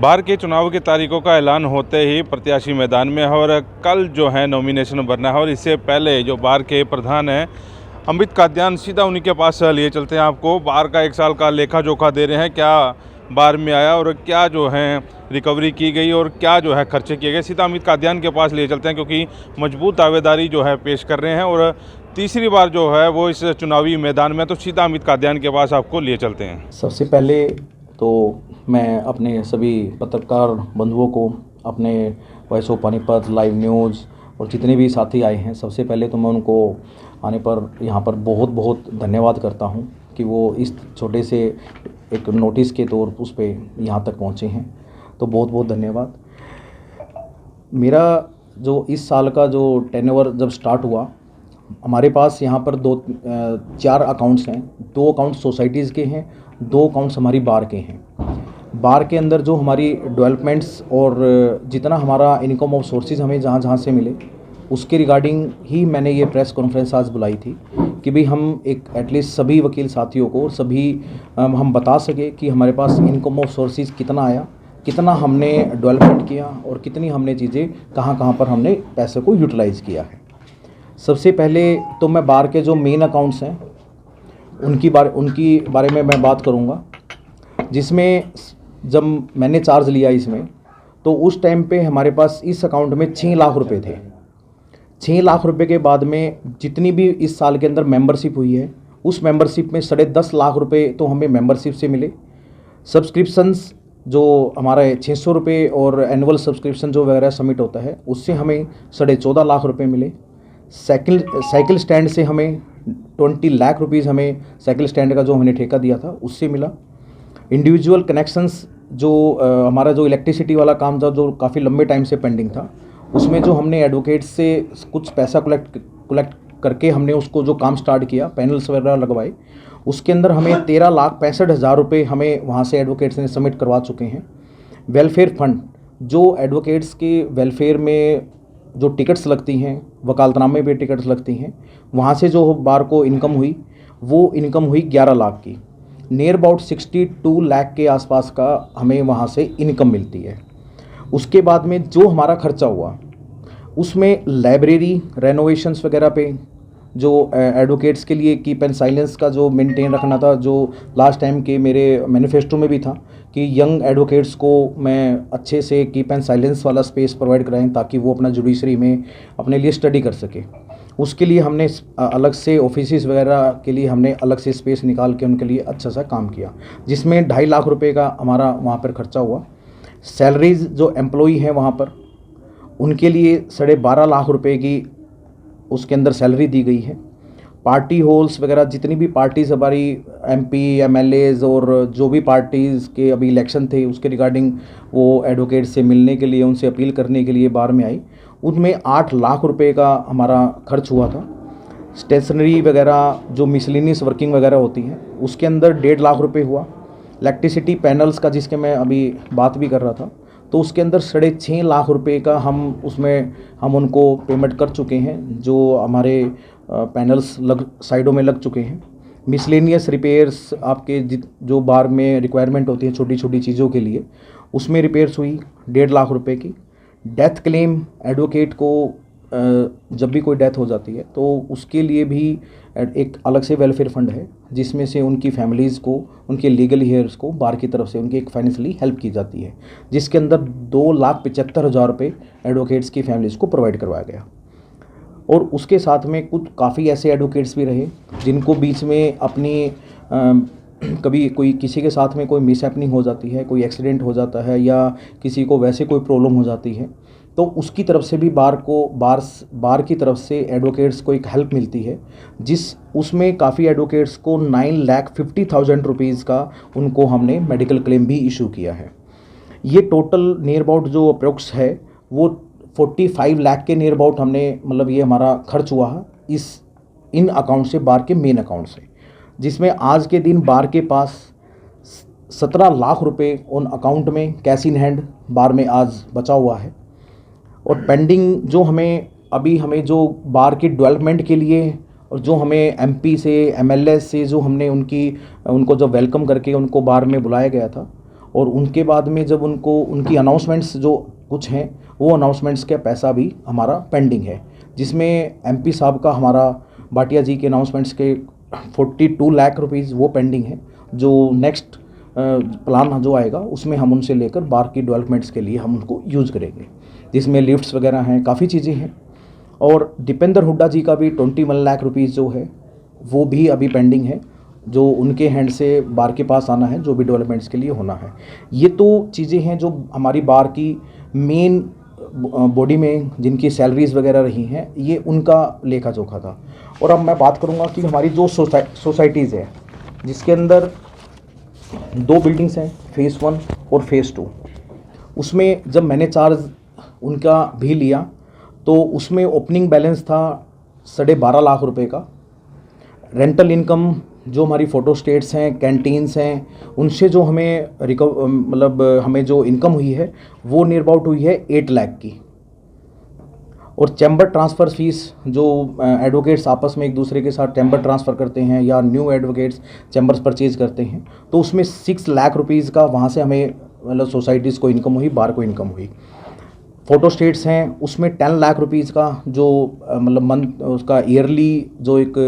बार के चुनाव की तारीखों का ऐलान होते ही प्रत्याशी मैदान में है और कल जो है नॉमिनेशन भरना है। और इससे पहले जो बार के प्रधान हैं अमित कादियान, सीधा उन्हीं के पास लिए चलते हैं। आपको बार का 1 साल का लेखा जोखा दे रहे हैं, क्या बार में आया और क्या जो है रिकवरी की गई और क्या जो है खर्चे किए गए। सीधा अमित कादियान के पास लिए चलते हैं क्योंकि मजबूत दावेदारी जो है पेश कर रहे हैं और तीसरी बार जो है वो इस चुनावी मैदान में। तो सीधा अमित कादियान के पास आपको लिए चलते हैं। सबसे पहले तो मैं अपने सभी पत्रकार बंधुओं को, अपने voice of Panipat, live news और जितने भी साथी आए हैं, सबसे पहले तो मैं उनको आने पर यहाँ पर बहुत बहुत धन्यवाद करता हूँ कि वो इस छोटे से एक नोटिस के तौर उस पे यहाँ तक पहुँचे हैं। तो बहुत बहुत धन्यवाद। मेरा जो इस साल का जो टेनओवर जब स्टार्ट हुआ, हमारे पास यहाँ पर 4 अकाउंट्स हैं। 2 अकाउंट सोसाइटीज़ के हैं, 2 अकाउंट्स हमारी बार के हैं। बार के अंदर जो हमारी डेवलपमेंट्स और जितना हमारा इनकम ऑफ सोर्सेज हमें जहाँ जहाँ से मिले, उसके रिगार्डिंग ही मैंने ये प्रेस कॉन्फ्रेंस आज बुलाई थी कि भाई हम एक एटलीस्ट सभी वकील साथियों को सभी हम बता सके कि हमारे पास इनकम ऑफ सोर्सेज कितना आया, कितना हमने डेवलपमेंट किया और कितनी हमने चीज़ें कहाँ कहाँ पर हमने पैसे को यूटिलाइज़ किया है। सबसे पहले तो मैं बार के जो मेन अकाउंट्स हैं उनकी बारे में मैं बात करूंगा, जिसमें जब मैंने चार्ज लिया इसमें तो उस टाइम पे हमारे पास इस अकाउंट में 6 लाख रुपए थे। 6 लाख रुपए के बाद में जितनी भी इस साल के अंदर मेंबरशिप हुई है, उस मेंबरशिप में 10.5 लाख रुपए तो हमें मेंबरशिप से मिले। सब्सक्रिप्शंस जो हमारा 600 रुपये और एनुअल सब्सक्रिप्शन जो वगैरह सबमिट होता है उससे हमें 14.5 लाख रुपये मिले। साइकिल स्टैंड से हमें 20 लाख रुपीज़ हमें साइकिल स्टैंड का जो हमने ठेका दिया था उससे मिला। इंडिविजुअल कनेक्शंस जो हमारा जो इलेक्ट्रिसिटी वाला काम था जो काफ़ी लंबे टाइम से पेंडिंग था, उसमें जो हमने एडवोकेट से कुछ पैसा कलेक्ट करके हमने उसको जो काम स्टार्ट किया, पैनल्स वगैरह लगवाए, उसके अंदर हमें 13,65,000 रुपये हमें वहाँ से एडवोकेट्स ने सबमिट करवा चुके हैं। वेलफेयर फंड जो एडवोकेट्स के वेलफेयर में जो टिकट्स लगती हैं, वकालतनामे पे टिकट्स लगती हैं, वहाँ से जो बार को इनकम हुई वो इनकम हुई 11 लाख की। नियर अबाउट 62 लाख के आसपास का हमें वहाँ से इनकम मिलती है। उसके बाद में जो हमारा खर्चा हुआ उसमें लाइब्रेरी रेनोवेशंस वगैरह पे, जो एडवोकेट्स के लिए कीप एंड साइलेंस का जो मेंटेन रखना था, जो लास्ट टाइम के मेरे मैनिफेस्टो में भी था कि यंग एडवोकेट्स को मैं अच्छे से कीप एंड साइलेंस वाला स्पेस प्रोवाइड कराएं ताकि वो अपना जुडिशरी में अपने लिए स्टडी कर सके। उसके लिए हमने अलग से ऑफिसेस वगैरह के लिए हमने अलग से स्पेस निकाल के उनके लिए अच्छा सा काम किया, जिसमें 2.5 लाख रुपए का हमारा वहाँ पर खर्चा हुआ। सैलरीज जो एम्प्लॉई हैं वहाँ पर, उनके लिए 12.5 लाख रुपए की उसके अंदर सैलरी दी गई है। पार्टी हॉल्स वगैरह जितनी भी पार्टीज़ हमारी एमपी एमएलएज और जो भी पार्टीज़ के अभी इलेक्शन थे उसके रिगार्डिंग वो एडवोकेट से मिलने के लिए, उनसे अपील करने के लिए बार में आई, उनमें 8 लाख रुपए का हमारा खर्च हुआ था। स्टेशनरी वगैरह जो मिसलिनियस वर्किंग वगैरह होती है उसके अंदर 1.5 लाख रुपये हुआ। इलेक्ट्रिसिटी पैनल्स का जिसके मैं अभी बात भी कर रहा था, तो उसके अंदर 6.5 लाख रुपए का हम उनको पेमेंट कर चुके हैं, जो हमारे पैनल्स साइडों में लग चुके हैं। मिसलेनियस रिपेयर्स आपके जो बार में रिक्वायरमेंट होती है छोटी छोटी चीज़ों के लिए, उसमें रिपेयर्स हुई 1.5 लाख रुपए की। डेथ क्लेम एडवोकेट को जब भी कोई डेथ हो जाती है तो उसके लिए भी एक अलग से वेलफेयर फंड है, जिसमें से उनकी फैमिलीज़ को, उनके लीगल हेयर्स को बार की तरफ से उनकी एक फाइनेंशियली हेल्प की जाती है, जिसके अंदर 2,75,000 रुपये एडवोकेट्स की फैमिलीज़ को प्रोवाइड करवाया गया। और उसके साथ में कुछ काफ़ी ऐसे एडवोकेट्स भी रहे जिनको बीच में अपनी कभी कोई किसी के साथ में कोई मिसहैपनिंग हो जाती है, कोई एक्सीडेंट हो जाता है या किसी को वैसे कोई प्रॉब्लम हो जाती है, तो उसकी तरफ से भी बार की तरफ से एडवोकेट्स को एक हेल्प मिलती है, उसमें काफ़ी एडवोकेट्स को 9,50,000 रुपीज़ का उनको हमने मेडिकल क्लेम भी इशू किया है। ये टोटल नियर अबाउट जो अप्रोक्स है वो 45 लाख के नियर अबाउट हमने, मतलब ये हमारा खर्च हुआ है इन अकाउंट से, बार के मेन अकाउंट से, जिसमें आज के दिन बार के पास 17 लाख रुपए उन अकाउंट में कैश इन हैंड बार में आज बचा हुआ है। और पेंडिंग जो हमें जो बार के डेवलपमेंट के लिए और जो हमें एमपी से एमएलए से जो हमने उनको जब वेलकम करके उनको बार में बुलाया गया था, और उनके बाद में जब उनको उनकी अनाउंसमेंट्स जो कुछ हैं वो अनाउंसमेंट्स का पैसा भी हमारा पेंडिंग है, जिसमें एमपी साहब का हमारा भाटिया जी के अनाउंसमेंट्स के 42 लाख रुपीज़ वो पेंडिंग है, जो नेक्स्ट प्लान जो आएगा उसमें हम उनसे लेकर बार की डेवलपमेंट्स के लिए हम उनको यूज़ करेंगे, जिसमें लिफ्ट्स वगैरह हैं, काफ़ी चीज़ें हैं। और दीपेंद्र हुड्डा जी का भी 21 लाख रुपीज़ जो है वो भी अभी पेंडिंग है, जो उनके हैंड से बार के पास आना है, जो भी डेवलपमेंट्स के लिए होना है। ये तो चीज़ें हैं जो हमारी बार की मेन बॉडी में जिनकी सैलरीज़ वगैरह रही हैं, ये उनका लेखा जोखा था। और अब मैं बात करूँगा कि हमारी जो सोसाइटीज़ है, जिसके अंदर 2 बिल्डिंग्स हैं, फेज़ 1 और फेज़ 2, उसमें जब मैंने चार्ज उनका भी लिया तो उसमें ओपनिंग बैलेंस था 12.5 लाख रुपए का। रेंटल इनकम जो हमारी फ़ोटो स्टेट्स हैं, कैंटीन्स हैं, उनसे जो हमें हमें जो इनकम हुई है वो नियर अबाउट हुई है 8 लाख की। और चैम्बर ट्रांसफ़र फीस जो एडवोकेट्स आपस में एक दूसरे के साथ चैम्बर ट्रांसफ़र करते हैं या न्यू एडवोकेट्स चैम्बर्स परचेज़ करते हैं, तो उसमें 6 लाख रुपीज़ का वहाँ से हमें सोसाइटीज़ को इनकम हुई, बार को इनकम हुई। फ़ोटो स्टेट्स हैं, उसमें 10 लाख रुपीज़ का जो मंथ उसका ईयरली जो एक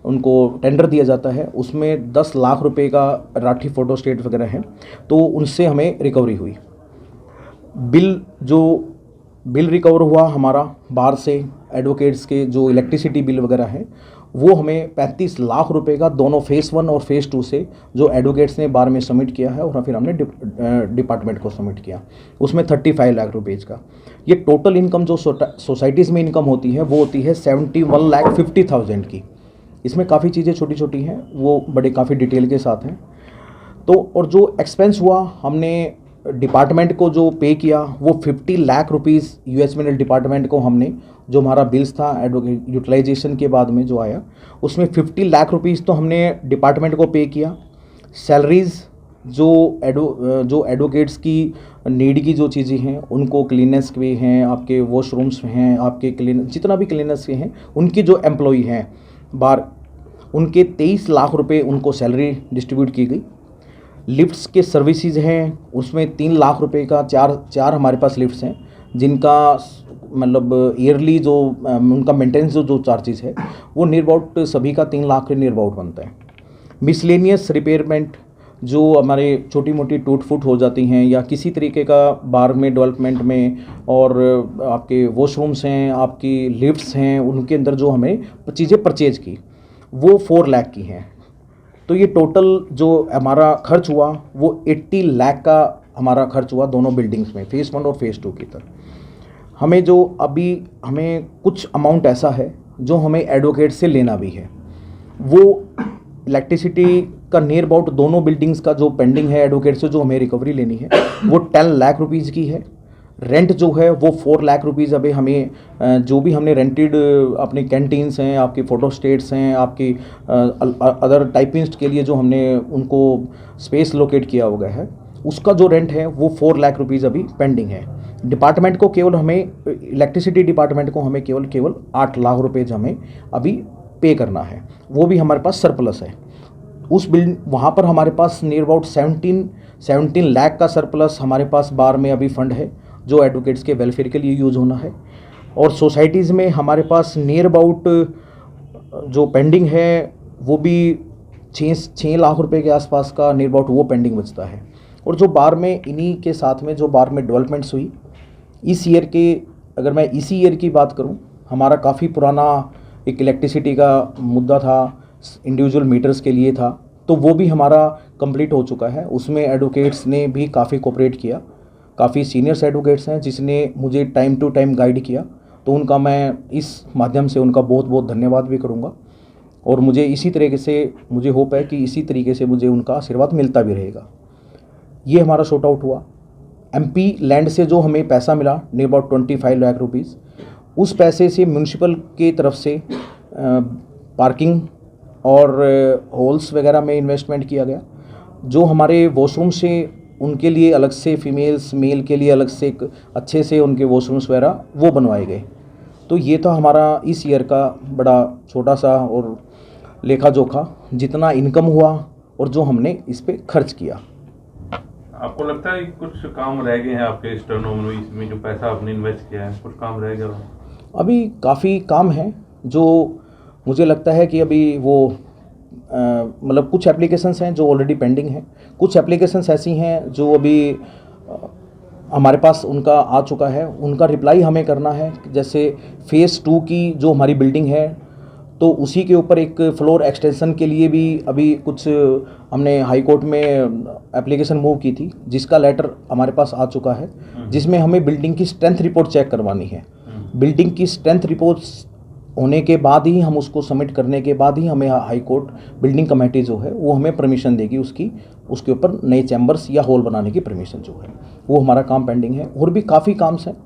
उनको टेंडर दिया जाता है, उसमें 10 लाख रुपए का राठी फ़ोटो स्टेट वगैरह हैं, तो उनसे हमें रिकवरी हुई। बिल रिकवर हुआ हमारा बार से, एडवोकेट्स के जो इलेक्ट्रिसिटी बिल वगैरह हैं वो हमें 35 लाख रुपए का दोनों फेज़ 1 और फेज़ 2 से जो एडवोकेट्स ने बार में सबमिट किया है और फिर हमने डिपार्टमेंट को सबमिट किया, उसमें 35 लाख रुपीज़ का। ये टोटल इनकम जो सोसाइटीज़ में इनकम होती है वो होती है 71,50,000 की। इसमें काफ़ी चीज़ें छोटी छोटी हैं, वो बड़े काफ़ी डिटेल के साथ हैं। तो और जो एक्सपेंस हुआ हमने डिपार्टमेंट को जो पे किया वो 50 lakh rupees US mineral department को हमने, जो हमारा बिल्स था एडवोकेट यूटिलाइजेशन के बाद में जो आया, उसमें 50 लाख रुपीज़ तो हमने डिपार्टमेंट को पे किया। सैलरीज़ जो एडवोकेट्स की नीड की जो चीज़ें हैं उनको, क्लीनेस के हैं, आपके वॉशरूम्स हैं, आपके जितना भी क्लीनेस के हैं, उनकी जो एम्प्लॉई हैं बार, उनके 23 लाख रुपए उनको सैलरी डिस्ट्रीब्यूट की गई। लिफ्ट्स के सर्विसेज हैं, उसमें 3 लाख रुपए का चार हमारे पास लिफ्ट्स हैं, जिनका ईयरली जो उनका मेंटेनेंस जो चार्जेस है वो नियर अबाउट सभी का 3 लाख के नियर अबाउट बनता है। मिसलेनियस रिपेयरमेंट जो हमारे छोटी मोटी टूट फूट हो जाती हैं या किसी तरीके का बार में डेवलपमेंट में, और आपके वॉशरूम्स हैं, आपकी लिफ्ट्स हैं, उनके अंदर जो हमें चीज़ें परचेज की वो 4 लाख की हैं। तो ये टोटल जो हमारा खर्च हुआ वो 80 लाख का हमारा खर्च हुआ दोनों बिल्डिंग्स में, फेज़ 1 और फेज़ 2 की तरफ। हमें कुछ अमाउंट ऐसा है जो हमें एडवोकेट से लेना भी है, वो इलेक्ट्रिसिटी का नियर अबाउट दोनों बिल्डिंग्स का जो पेंडिंग है एडवोकेट से जो हमें रिकवरी लेनी है वो 10 लाख रुपीज़ की है। रेंट जो है वो 4 लाख रुपीज़ अभी हमें जो भी हमने रेंटेड अपने कैंटीन्स हैं, आपकी फ़ोटो स्टेट्स हैं, आपकी अदर टाइपिस्ट के लिए जो हमने उनको स्पेस लोकेट किया हुआ है, उसका जो रेंट है वो 4 लाख रुपीज़ अभी पेंडिंग है। डिपार्टमेंट को केवल हमें, इलेक्ट्रिसिटी डिपार्टमेंट को हमें केवल 8 लाख रुपये हमें अभी पे करना है, वो भी हमारे पास सरप्लस है। उस वहाँ पर हमारे पास नियर अबाउट 17 लाख का सरप्लस हमारे पास बार में अभी फंड है जो एडवोकेट्स के वेलफेयर के लिए यूज़ होना है। और सोसाइटीज़ में हमारे पास नियर अबाउट जो पेंडिंग है वो भी 6 लाख रुपए के आसपास का नियर अबाउट वो पेंडिंग बचता है। और जो बार में इन्हीं के साथ में जो बार में डेवलपमेंट्स हुई इस ईयर के, अगर मैं इसी ईयर की बात करूं, हमारा काफ़ी पुराना एक इलेक्ट्रिसिटी का मुद्दा था, इंडिविजुअल मीटर्स के लिए था, तो वो भी हमारा कंप्लीट हो चुका है। उसमें एडवोकेट्स ने भी काफ़ी कोऑपरेट किया, काफ़ी सीनियर्स एडवोकेट्स हैं जिसने मुझे टाइम टू टाइम गाइड किया, तो उनका मैं इस माध्यम से उनका बहुत बहुत धन्यवाद भी करूंगा। और मुझे इसी तरीके से मुझे होप है कि इसी तरीके से मुझे उनका आशीर्वाद मिलता भी रहेगा। ये हमारा शॉर्ट आउट हुआ। एमपी लैंड से जो हमें पैसा मिला नियर अबाउट 25 लाख रुपीज़, उस पैसे से म्यूनसिपल की तरफ से पार्किंग और हॉल्स वगैरह में इन्वेस्टमेंट किया गया। जो हमारे वॉशरूम से उनके लिए अलग से, फीमेल्स मेल के लिए अलग से एक अच्छे से उनके वॉशरूम्स वगैरह वो बनवाए गए। तो ये था हमारा इस ईयर का बड़ा छोटा सा और लेखा जोखा, जितना इनकम हुआ और जो हमने इस पे खर्च किया। आपको लगता है कि कुछ काम रह गए हैं आपके इस टर्नओवर में, जो पैसा आपने इन्वेस्ट किया है, कुछ काम रह गया? अभी काफ़ी काम है जो मुझे लगता है कि अभी वो मतलब कुछ एप्लीकेशंस हैं जो ऑलरेडी पेंडिंग हैं, कुछ एप्लीकेशंस ऐसी हैं जो अभी हमारे पास उनका आ चुका है, उनका रिप्लाई हमें करना है। जैसे फ़ेज़ 2 की जो हमारी बिल्डिंग है तो उसी के ऊपर एक फ्लोर एक्सटेंशन के लिए भी अभी कुछ हमने हाई कोर्ट में एप्लीकेशन मूव की थी, जिसका लेटर हमारे पास आ चुका है, जिसमें हमें बिल्डिंग की स्ट्रेंथ रिपोर्ट चेक करवानी है। बिल्डिंग की स्ट्रेंथ रिपोर्ट्स होने के बाद ही हम उसको सबमिट करने के बाद ही हमें हाई कोर्ट बिल्डिंग कमेटी जो है वो हमें परमिशन देगी, उसके ऊपर नए चैम्बर्स या हॉल बनाने की परमिशन जो है वो हमारा काम पेंडिंग है। और भी काफ़ी काम्स हैं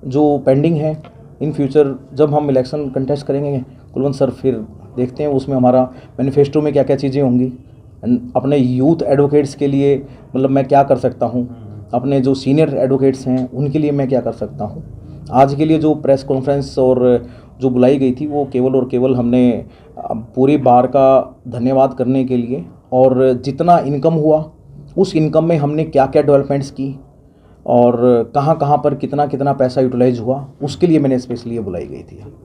जो पेंडिंग हैं। इन फ्यूचर जब हम इलेक्शन कंटेस्ट करेंगे कुलवंत सर, फिर देखते हैं उसमें हमारा मैनिफेस्टो में क्या क्या चीज़ें होंगी। अपने यूथ एडवोकेट्स के लिए मतलब मैं क्या कर सकता हूँ, अपने जो सीनियर एडवोकेट्स हैं उनके लिए मैं क्या कर सकता हूँ। आज के लिए जो प्रेस कॉन्फ्रेंस और जो बुलाई गई थी वो केवल और केवल हमने पूरी बार का धन्यवाद करने के लिए, और जितना इनकम हुआ उस इनकम में हमने क्या क्या डेवलपमेंट्स की और कहाँ कहाँ पर कितना कितना पैसा यूटिलाइज हुआ, उसके लिए मैंने स्पेशली ये बुलाई गई थी।